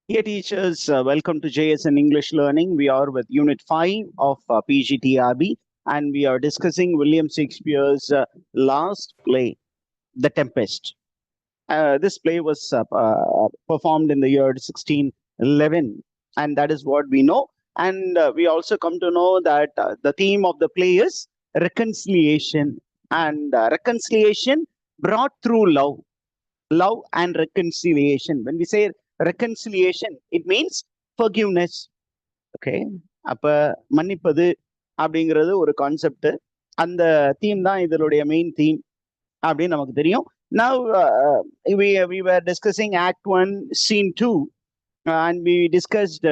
Dear teachers, welcome to JSN English Learning. We are with Unit 5 of PGTRB and we are discussing William Shakespeare's last play, The Tempest. This play was performed in the year 1611 and that is what we know. And we also come to know that the theme of the play is reconciliation and reconciliation brought through love. Love and reconciliation. When we say reconciliation, it means forgiveness. Okay. அப்ப மன்னிப்பது அப்படிங்கிறது ஒரு concept. அந்த theme தான் இதனுடைய main theme அப்படின்னு நமக்கு தெரியும். Now we were discussing Act 1, Scene 2, and we discussed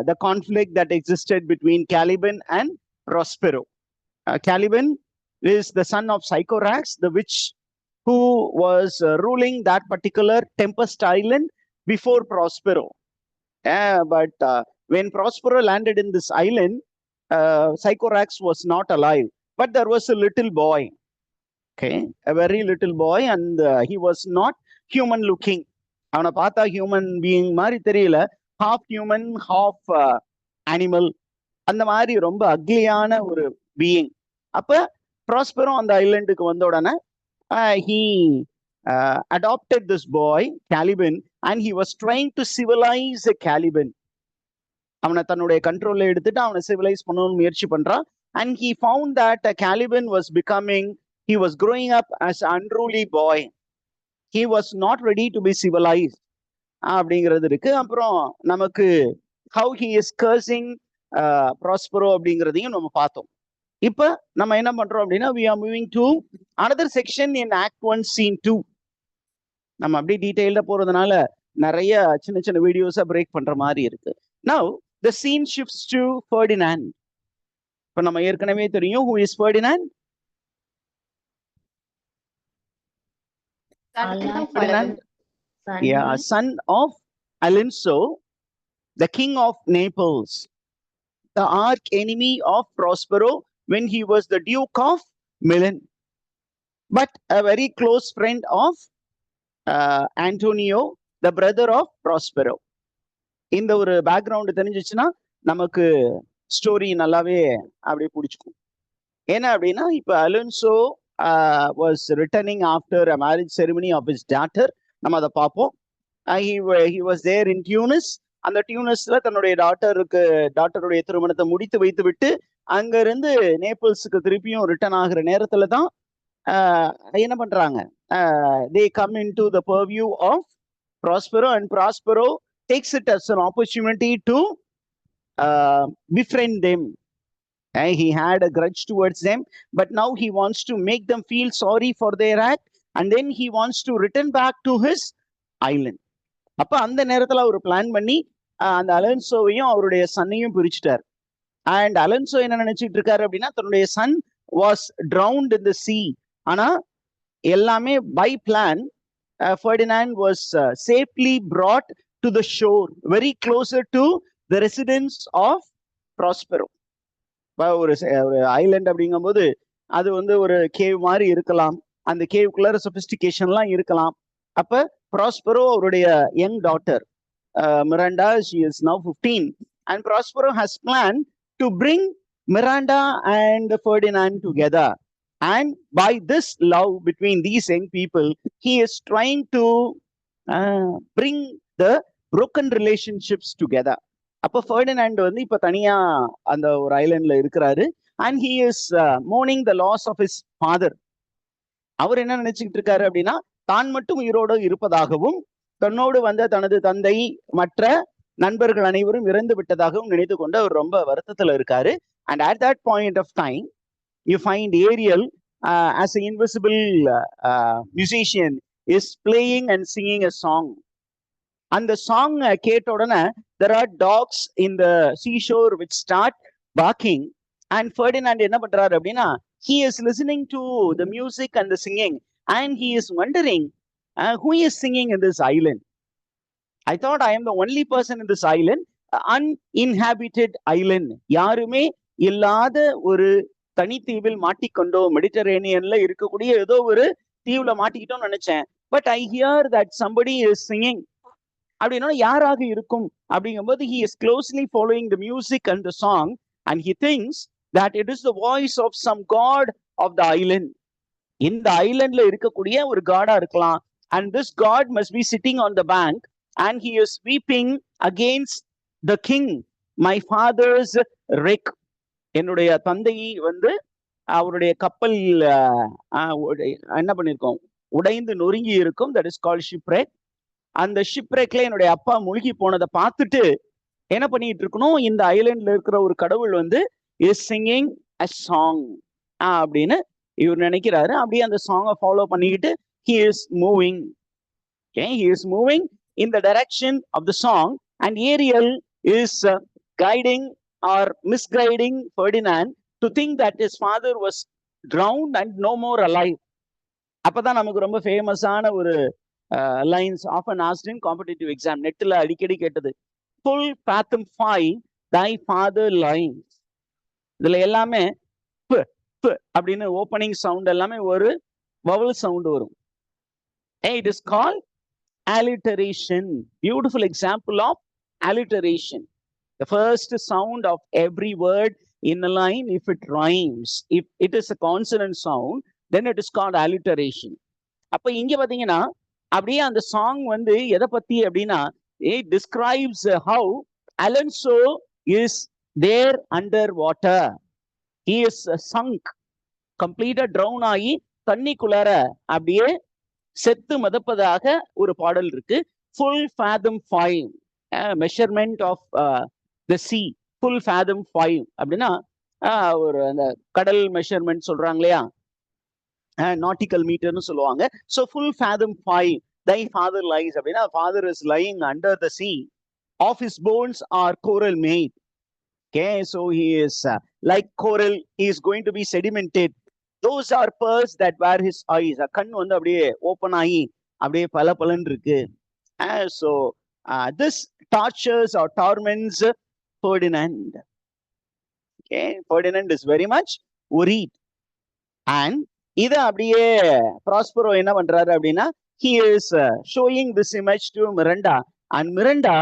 the conflict that existed between Caliban and Prospero. Caliban is the son of Sycorax, the witch who was ruling that particular Tempest Island before Prospero. But when Prospero landed in this island, Sycorax was not alive, but there was a little boy, okay, a very little boy, and he was not human looking. அவனை பார்த்தா human being மாதிரி தெரியல, half human, half animal, அந்த மாதிரி ரொம்ப அக்லியான ஒரு being. அப்ப Prospero அந்த ஐலண்டுக்கு வந்த உடனே he adopted this boy, Caliban, and he was trying to civilize Caliban. அவனை தன்னுடைய கண்ட்ரோல்ல எடுத்துட்டு அவனை சிவிலைஸ் பண்ணணும்னு முயற்சி பண்றான். And he found that Caliban was he was growing up as an unruly boy. He was not ready to be civilized. அப்படிங்கிறது இருக்கு. அப்புறம் நமக்கு how he is cursing Prospero அப்படிங்கிறதையும் நம்ம பார்த்தோம். இப்ப நம்ம என்ன பண்றோம் அப்படின்னா we are moving to another section in Act 1, Scene 2. நம்ம அப்படியே டீடைல்டா போறதுனால நிறைய சின்ன சின்ன வீடியோஸா பிரேக் பண்ற மாதிரி இருக்கு. Now the scene shifts to Ferdinand. இப்ப நம்ம ஏற்கனவே தெரியும் who is Ferdinand? Ferdinand, yeah, son of Alonso, the king of Naples, the arch enemy of Prospero when he was the Duke of Milan, but a very close friend of Antonio, the brother of Prospero. இந்த ஒரு background தெரிஞ்சிச்சுன்னா நமக்கு story நல்லாவே அப்படியே பிடிச்சிக்கும். ஏன்னா அப்படின்னா இப்ப Alonzo was returning after a marriage ceremony of his daughter. நம்ம அதை பார்ப்போம். He was there in Tunis. அந்த டியூனஸ்ல தன்னுடைய டாட்டருடைய திருமணத்தை முடித்து வைத்து விட்டு அங்க இருந்து நேபிள்ஸுக்கு திருப்பியும் ரிட்டர்ன் ஆகிற நேரத்துல தான் என்ன பண்றாங்க, they come into the purview of Prospero, and Prospero takes it as an opportunity to befriend them. He had a grudge towards them, but now he wants to make them feel sorry for their act, and then he wants to return back to his island. அப்ப அந்த நேரத்துல அவர் plan பண்ணி அந்த அலன்சோவையும் அவருடைய சன்னையும் பிரிச்சுட்டார். And Alonso என்ன நினைச்சிட்டு இருக்காரு அப்படின்னா தன்னுடைய son was drowned in the sea. ஆனா எல்லாமே by plan Ferdinand was safely brought to the shore, very closer to the residence of Prospero. ஒரு ஐலண்ட் அப்படிங்கும் போது அது வந்து ஒரு கேவ் மாதிரி இருக்கலாம், அந்த கேவ்குள்ள சொபிஸ்டிகேஷன்லாம் இருக்கலாம். அப்ப Prospero அவருடைய young daughter Miranda, she is now 15, and Prospero has planned to bring Miranda and Ferdinand together. And by this love between these young people, he is trying to bring the broken relationships together. அப்ப Ferdinand வந்து இப்ப தனியா அந்த ஒரு ஐலண்ட்ல இருக்கிறாரு, and he is mourning the loss of his father. அவர் என்ன நினைச்சுக்கிட்டு இருக்காரு அப்படின்னா தான் மட்டும் உயிரோடு இருப்பதாகவும் தன்னோடு வந்த தனது தந்தை மற்ற நண்பர்கள் அனைவரும் இறந்து விட்டதாகவும் நினைத்து கொண்டு அவர் ரொம்ப வருத்தத்துல இருக்காரு. And at that point of time, you find Ariel as an invisible musician is playing and singing a song. அந்த song கேட்ட உடனே there are dogs in the seashore which start barking, and Ferdinand என்ன பண்றாரு அப்படின்னா he is listening to the music and the singing, and he is wondering who is singing in this island. I thought I am the only person in this island, uninhabited island. யாருமே இல்லாத ஒரு தனித்தீவில் மாட்டிக்கொண்டோ, மெடிட்டரேனியன்ல இருக்கக்கூடிய ஏதோ ஒரு தீவுல மாட்டிக்கிட்டோம்னு நினைச்சேன். But I hear that somebody is singing. அப்படின்னா யாராக இருக்கும் அப்படிங்கும்போது he is closely following the music and the song and he thinks that it is the voice of some god of the island. இந்த ஐலண்ட்ல இருக்கக்கூடிய ஒரு காடா இருக்கலாம். And this god must be sitting on the bank and he is weeping against the king, my father's wreck. என்னுடைய தந்தை வந்து அவருடைய கப்பல் என்ன பண்ணிருக்கோம், உடைந்து நொறுங்கி இருக்கும். That is called shipwreck. அந்த ஷிப்ரெக்ல என்னுடைய அப்பா முழுகி போனதை பார்த்துட்டு என்ன பண்ணிட்டு இருக்கணும், இந்த ஐலண்ட்ல இருக்கிற ஒரு கடவுள் வந்து இஸ் சிங்கிங் அ சாங் அப்படின்னு இவர் நினைக்கிறாரு. அப்படியே அந்த சாங்கை ஃபாலோ பண்ணிக்கிட்டு he is moving. Okay, he is moving in the direction of the song and Ariel is guiding or misguiding Ferdinand to think that his father was drowned and no more alive. அப்பதான் நமக்கு ரொம்ப ஃபேமஸான ஒரு lines often asked இன் competitive exam, நெட்ல அடிக்கடி கேட்டது. full fathom find thy father lies. இதுல எல்லாமே அப்படின்னு ஓப்பனிங் சவுண்ட் எல்லாமே ஒரு வவல் சவுண்ட் வரும். It is called alliteration. Beautiful example of alliteration. The first sound of every word in a line, if it rhymes, if it is a consonant sound, then it is called alliteration. அப்ப இங்க பாத்தீங்கன்னா அப்படியே அந்த song வந்து எதை பத்தி அப்படின்னா, it describes how Alonso is there under water. He is sunk, கம்ப்ளீட்டா ட்ரவுன் ஆகி தண்ணிக்குள்ளார அப்படியே செத்து மதப்பதாக ஒரு பாடல் இருக்கு. full fathom 5 measurement of the sea. full fathom 5 அப்படின்னா ஒரு அந்த கடல் மெஷர்மெண்ட் சொல்றாங்க இல்லையா, நாட்டிக்கல் மீட்டர்னு சொல்லுவாங்க. So full fathom 5 thy father lies அப்படின்னா father is lying under the sea. of his bones are coral made. Okay, so he is like coral, he is going to be sedimented. Those are pearls that were his eyes. கண் வந்து அப்படியே open ஆகி அப்படியே பல பலன் இருக்கு. So this tortures or torments Ferdinand. Okay, Ferdinand is very much worried. And இத அப்படியே ப்ராஸ்பரோ என்ன பண்றாரு அப்படின்னா, he is showing this image to Miranda and Miranda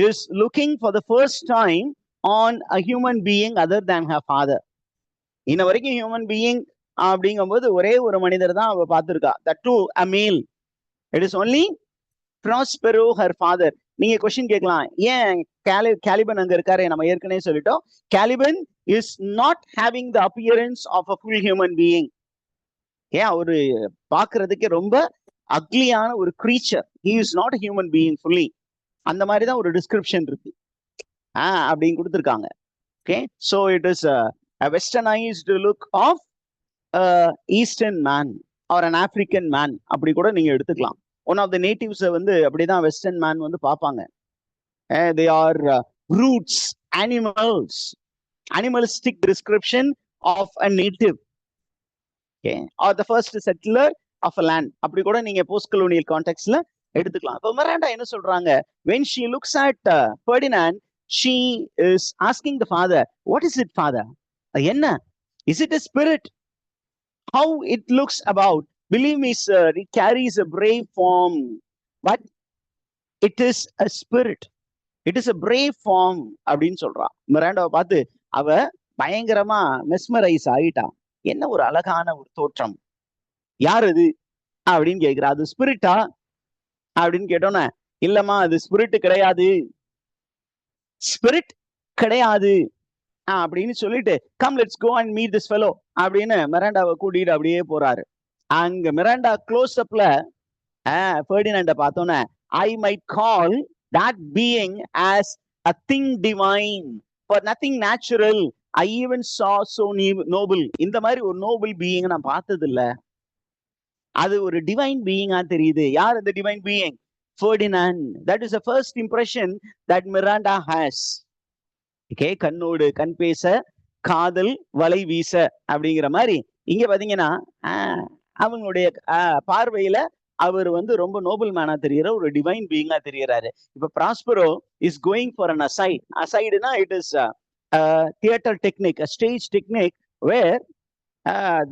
is looking for the first time on a human being other than her father. இன்ன வரைக்கும் human being அப்படிங்கும்போது ஒரே ஒரு மனிதர் தான் அவ பார்த்திருக்கா, that too a male. It is only Prospero, her father. நீங்க question கேட்கலாம், ஏன் கேலிபன் அங்க இருக்காரு, நம்ம ஏற்கனவே சொல்லிட்டோம். Caliban is not having the appearance of a full human being. ஏன் அவரு பாக்குறதுக்கு ரொம்ப அக்லியான ஒரு creature. He is not a human being fully. அந்த மாதிரி தான் ஒரு டிஸ்கிரிப்ஷன் இருக்கு அப்படின்னு கொடுத்துருக்காங்க. Okay, so it is a westernized look of eastern man or an African man அப்படி கூட நீங்க எடுத்துக்கலாம். ஒன் ஆஃப் த நேட்டிவ்ஸ் வந்து அப்படிதான் வெஸ்டர்ன் மேன் வந்து பார்ப்பாங்க. they are roots, animals, animalistic description of a native. Okay, or the first settler of a land அப்படி கூட நீங்க போஸ்ட் கொலோனியல் கான்டெக்ட்ல எடுத்துக்கலாம். இப்போ மிராண்டா என்ன சொல்றாங்க, when she looks at Ferdinand, she is asking the father, what is it father? என்ன, is it a spirit? How it looks about? Believe me sir, it carries a brave form, but it is a spirit. It is a brave form அப்படின்னு சொல்றா. மிராண்டாவை பார்த்து அவ பயங்கரமா mesmerise ஆயிட்டா. என்ன ஒரு அழகான ஒரு தோற்றம், யார் அது அப்படின்னு கேட்கிறா. அது ஸ்பிரிட்டா அப்படின்னு கேட்டோன்னே, இல்லம்மா அது ஸ்பிரிட் கிடையாது, ஸ்பிரிட் கிடையாது அப்படின்னு சொல்லிட்டு, come let's go and meet this fellow அப்படின்னு மிராண்டாவை கூட்டிட்டு அப்படியே போறாரு. அங்க மிராண்டா க்ளோஸ் அப்ல ஃபெர்டினாண்டை பார்த்தோன்னே, I might call that being as a thing divine, for nothing natural I even saw so noble. இந்த மாதிரி ஒரு நோபல் பீயிங் நான் பார்த்தது இல்ல, அது ஒரு டிவைன் பீயிங்கா தெரியுது. யார் அந்த divine being? Ferdinand. That is the first impression that Miranda has. Okay, கண்ணோடு கண் பேச காதல் வலை வீச அப்படிங்கிற மாதிரி இங்க பாத்தீங்கன்னா அவங்களுடைய பார்வையில அவர் வந்து ரொம்ப நோபல் மேனா தெரியற ஒரு டிவைன் பீயிங்கா தெரியறாரு. இப்ப Prospero is going for an aside. அசைடுனா it is theatre technique, a stage technique where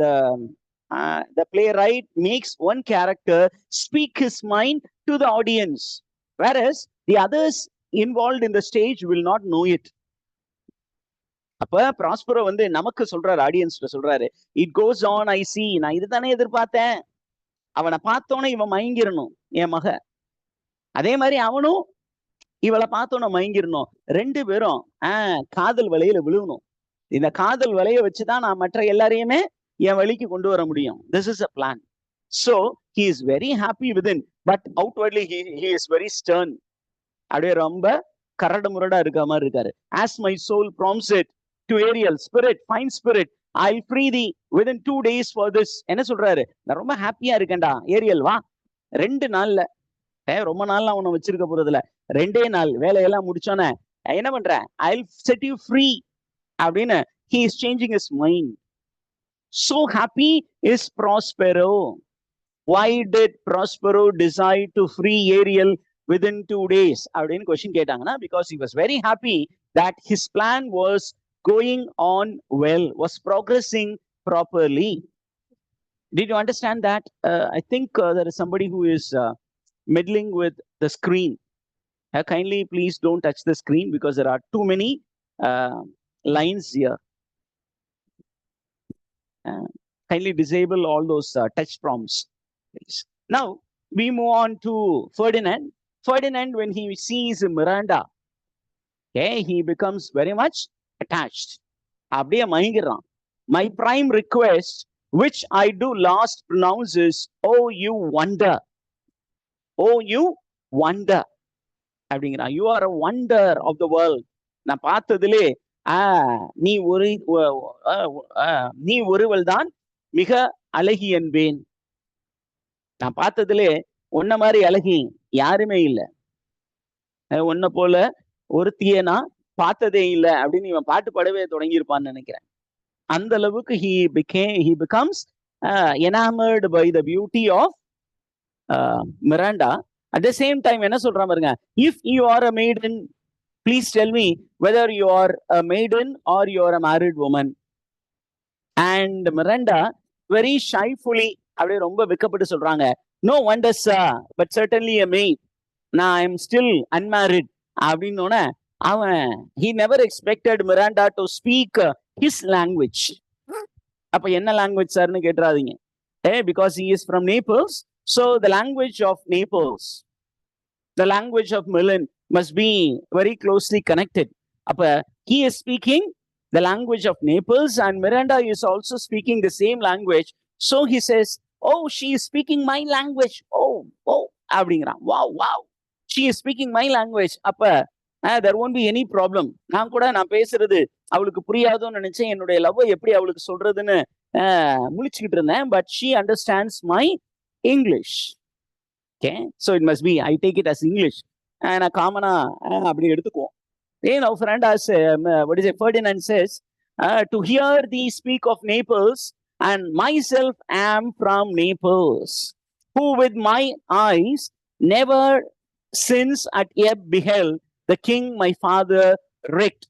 the playwright makes one character speak his mind to the audience, whereas The others involved in the stage will not know it. அப்ப Prospero வந்து நமக்கு சொல்றாரு, ஆடியன்ஸ்ல சொல்றாரு, it goes on I C. நான் இதுதானே எதிர்பார்த்தேன். அவனை பார்த்தோன்னே இவன் மயங்கிரணும் என் மக. அதே மாதிரி அவனும் இவளை பார்த்தோன்னு மயங்கிரணும். 2 பேரும் காதல் வலையில விழுகணும். இந்த காதல் வலைய வச்சுதான் நான் மற்ற எல்லாரையுமே என் வழிக்கு கொண்டு வர முடியும். This is a plan. So he is very happy within, but outwardly he is very stern. அப்படியே ரொம்ப கரடு முரடா இருக்க மாதிரி இருக்காரு. As my soul prompts it to Ariel, spirit, fine spirit, I'll free thee within 2 days for this. என்ன சொல்றாரு? நான் ரொம்ப ஹாப்பியா இருக்கேன்டா ஏரியல், வா 2 நாள்ல, ரொம்ப நாள்ல அவனை வச்சிருக்க போறதுல 2 நாள் வேலையெல்லாம் முடிச்சோன்னே என்ன பண்ற, I'll set you free அப்படின்னு he is changing his mind. So happy is Prospero. Why did Prospero decide to free Ariel within 2 days? அப்படின்னு கொஸ்டின் கேட்டாங்கன்னா, because he was very happy that his plan was going on well, was progressing properly. Did you understand that? I think there is somebody who is meddling with the screen. Kindly please don't touch the screen because there are too many lines here. Kindly disable all those touch prompts, please. Now we move on to Ferdinand. Ferdinand, when he sees Miranda, okay, he becomes very much attached. அப்படியே மயங்கிடுறான். My prime request, which I do last pronounce is, oh you wonder, oh you wonder அப்படிங்கிறான். You are a wonder of the world. நான் பார்த்ததிலே நீ ஒருவள் தான் மிக அழகி என்பேன். நான் பார்த்ததிலே உன்ன மாதிரி அழகி யாருமே இல்லை, உன்னை போல ஒருத்திய நான் பார்த்ததே இல்லை அப்படின்னு இவன் பாட்டு பாடவே தொடங்கியிருப்பான்னு நினைக்கிறேன். அந்த அளவுக்கு he becomes enamored by the beauty of Miranda. At the same time என்ன சொல்றான் பாருங்க, if you are a maiden, please tell me whether you are a maiden or you are a married woman. And Miranda very shyfully அப்படியே ரொம்ப வெக்கப்பட்டு சொல்றாங்க, no wonder sir, but certainly a maid. நான் I am still unmarried அப்படின்னோட அவன் he never expected Miranda to speak his language. அப்ப என்ன language சார்னு கேட்டுறாதீங்க, because he is from Naples, so the language of Naples, the language of Milan must be very closely connected. அப்ப he is speaking the language of Naples and Miranda is also speaking the same language. So he says, oh she is speaking my language. oh அப்படிங்கிறான். wow she is speaking my language. அப்ப there won't be any problem. நான் பேசுறது அவளுக்கு புரியாதோன்னு நினைச்சேன், என்னுடைய love எப்படி அவளுக்கு சொல்றதுன்னு முழிச்சுக்கிட்டு இருந்தேன். but she understands my English. Okay, so it must be, I take it as English. நான் காமனா அப்படி எடுத்துக்குவோம். Ferdinand says, to hear thee speak of Naples, and myself am from Naples, who with my eyes never since at yet beheld the king my father wrecked.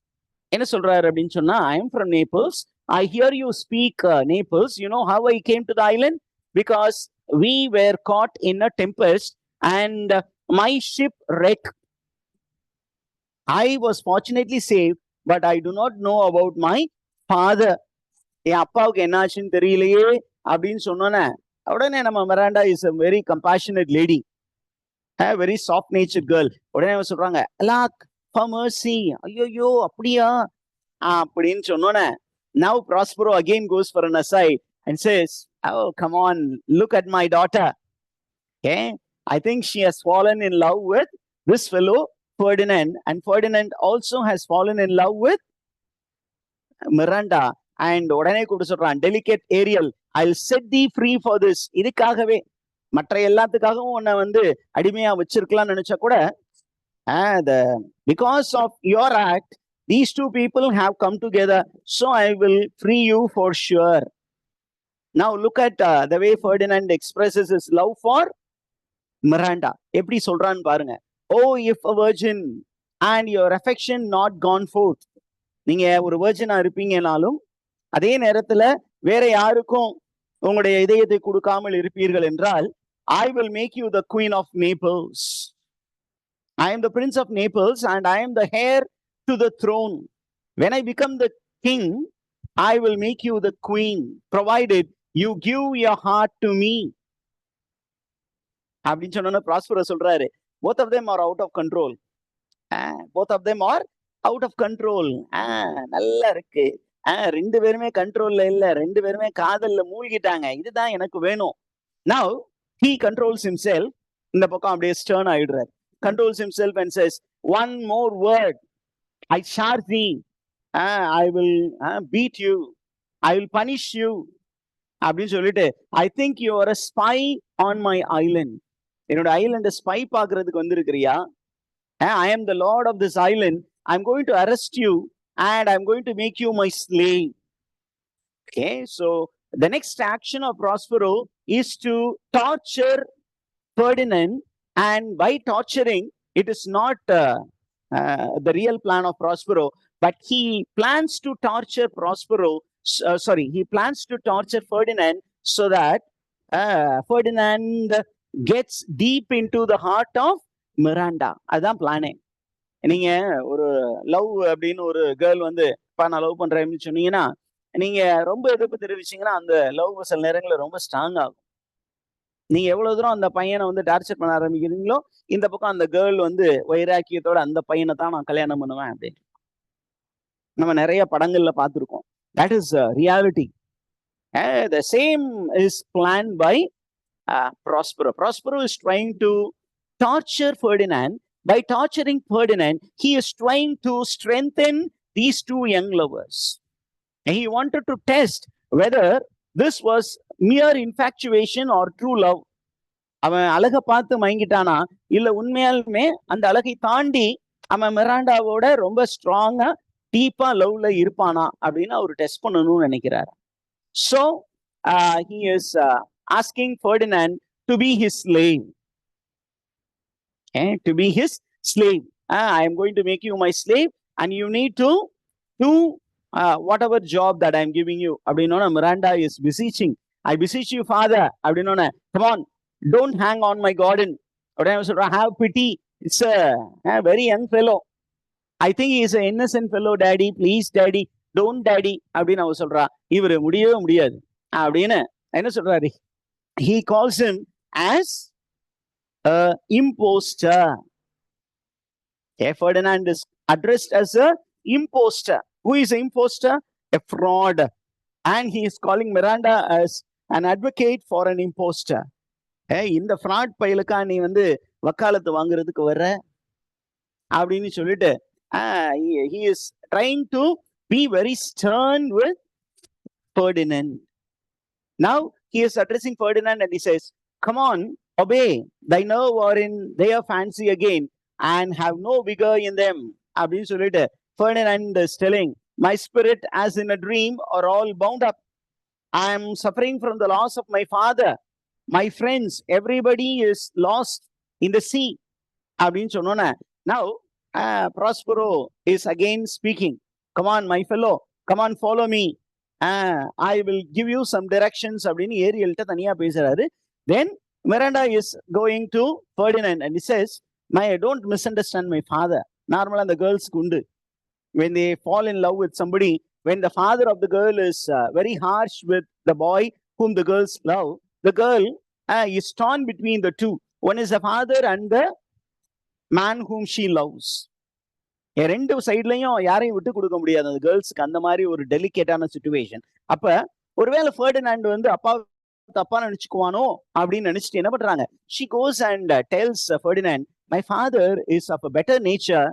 என்ன சொல்றாரு அப்படின்னு சொன்னா, I am from Naples, I hear you speak Naples. You know how I came to the island? Because we were caught in a tempest and my ship wrecked. I was fortunately saved, but I do not know about my father. என் அப்பாவுக்கு என்னாச்சுன்னு தெரியலையே அப்படின்னு சொன்னோன்னே உடனே நம்ம Miranda is a very compassionate lady, a very soft natured girl. உடனே சொல்றாங்க, அலாக் for mercy. ஐயோ அப்படியா அப்படின்னு சொன்னோன்னே now Prospero again goes for an aside and says, oh come on, look at my daughter. Okay, I think she has fallen in love with this fellow Ferdinand, and Ferdinand also has fallen in love with Miranda. And உடனே கூட சொல்றான், delicate Ariel, I'll set thee free for this. இதுக்காகவே மற்ற எல்லாத்துக்காகவும் உன்னை அடிமையா வச்சிருக்கலாம்னு நினைச்சா கூட because of your act these two people have come together, so I will free you for sure. Now look at the way Ferdinand expresses his love for Miranda. எப்படி சொல்றான்னு பாருங்க. oh if a virgin and your affection not gone forth. நீங்க ஒரு virgin-ஆ இருப்பீங்கனாலும் அதே நேரத்துல வேற யாருக்கும் உங்களுடைய இதயத்தை கொடுக்காமல் இருப்பீர்கள் என்றால், I will make you the queen of Naples. I am the prince of Naples and I am the heir to the throne. When I become the king, I will make you the queen, provided you give your heart to me. அப்படின்னு சொன்னோன்னா prosperous சொல்றாரு, both of them are out of control. Both of them are out of control. நல்லா இருக்கு. ரெண்டு பேருமே கண்ட்ரோல்ல இல்ல, ரெண்டு பேருமே காதல்ல மூழ்கிட்டாங்க. இதுதான் எனக்கு வேணும். Now he controls himself. இந்த பக்கம் அப்படியே ஸ்டர்ன் ஆயிடுறாரு. Controls himself and says, one more word, I charge thee. I will beat you. I will punish you. அப்படின்னு சொல்லிட்டு, I think you are a spy on my island. என்னோட Island spy பாக்குறதுக்கு வந்திருக்கிறியா? I am the lord of this island. I'm going to arrest you and I'm going to make you my slave. Okay, so the next action of Prospero is to torture Ferdinand, and by torturing, it is not the real plan of Prospero, but he plans to torture he plans to torture Ferdinand so that Ferdinand gets deep into the heart of Miranda. அதான் பிளானே. நீங்க ஒரு love அப்படின்னு ஒரு girl வந்து நான் love பண்றேன்னு சொன்னீங்கன்னா, நீங்க ரொம்ப எதிர்ப்பு தெரிவிச்சீங்கன்னா அந்த லவ் சில நேரங்களில் ரொம்ப ஸ்ட்ராங் ஆகும். நீங்க எவ்வளவு தூரம் அந்த பையனை வந்து டார்ச்சர் பண்ண ஆரம்பிக்கிறீங்களோ, இந்த பக்கம் அந்த கேர்ள் வந்து வைராக்கியத்தோட அந்த பையனை தான் நான் கல்யாணம் பண்ணுவேன் அப்படின்னு நம்ம நிறைய படங்கள்ல பார்த்துருக்கோம். That is reality. The same is planned by Prospero. Prospero is trying to torture Ferdinand. By torturing Ferdinand, he is trying to strengthen these two young lovers. And he wanted to test whether this was mere infatuation or true love. அவன் அழகை பார்த்து மயங்கிட்டானா, இல்ல உண்மையாலுமே அந்த அழகை தாண்டி அவன் மிராண்டாவோட ரொம்ப ஸ்ட்ராங்கா டீப்பா லவ்ல இருப்பானா அப்படின்னு அவர் டெஸ்ட் பண்ணணும்னு நினைக்கிறார். So he is asking Ferdinand to be his slave. To be his slave. I am going to make you my slave and you need to do whatever job that I am giving you. அப்படின்னா Miranda is beseeching. I beseech you, father. அப்படின்னா, come on, don't hang on my garden. Have pity. It's a very young fellow. I think he is an innocent fellow, daddy. Please, daddy. Don't, daddy. அப்படின்னு அவ சொல்றா. இவரு முடியவே முடியாது அப்படின்னு என்ன சொல்றாரு? He calls him as an imposter. Ferdinand is addressed as an imposter. Who is an imposter? A fraud. And he is calling Miranda as an advocate for an imposter. இந்த ஃப்ராட் பையலுக்கா நீ வந்து வக்காலத்து வாங்குறதுக்கு வர்ற அப்படின்னு சொல்லிட்டு he is trying to be very stern with Ferdinand. Now he is addressing Ferdinand and he says, come on, obey. Thy nerve are in their fancy again and have no vigor in them. அப்படின்னு சொல்லிட்டு Ferdinand is telling, my spirit as in a dream are all bound up. I am suffering from the loss of my father. My friends, everybody is lost in the sea. அப்படின்னு சொன்னோன்னே, now Prospero is again speaking. Come on, my fellow, come on, follow me. I will give you some directions அப்படின்னு ஏரியல்கிட்ட தனியா பேசுறாரு. Then Miranda is going to Ferdinand and he says, don't misunderstand my father. Normally the girls kundu, when they fall in love with somebody, when the father of the girl is very harsh with the boy whom the girls love, the girl is torn between the two. One is the father and the man whom she loves. ரெண்டு சைட்லயும் யாரையும் விட்டு கொடுக்க முடியாது அந்த கேர்ள்ஸ்க்கு. அந்த மாதிரி ஒரு டெலிகேட்டான situation. அப்ப ஒருவேளை ஃபெர்டினாண்ட் வந்து அப்பா தப்பா நினைச்சுக்குவானோ அப்படின்னு நினைச்சிட்டு என்ன பண்றாங்க? She goes and tells Ferdinand, my father is of a better nature.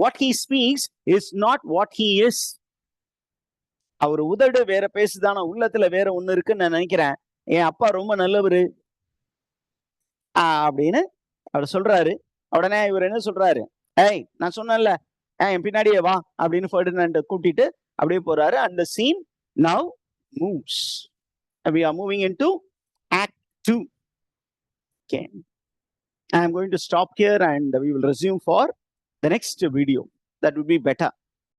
What he speaks is not what he is. அவர் உதடு வேற பேசுதான, உள்ளத்துல வேற ஒண்ணு இருக்குன்னு நான் நினைக்கிறேன். என் அப்பா ரொம்ப நல்லவரு அப்படின்னு அவர் சொல்றாரு. உடனே இவர் என்ன சொல்றாரு? நான் சொன்னேன்ல, என் பின்னாடியே வா அப்படின்னு ஃபெர்டினாண்ட் கூட்டிட்டு அப்படியே போறாரு. And the scene now moves. We are moving into Act 2. Okay. I am going to stop here and we will resume for the next video. That would be better.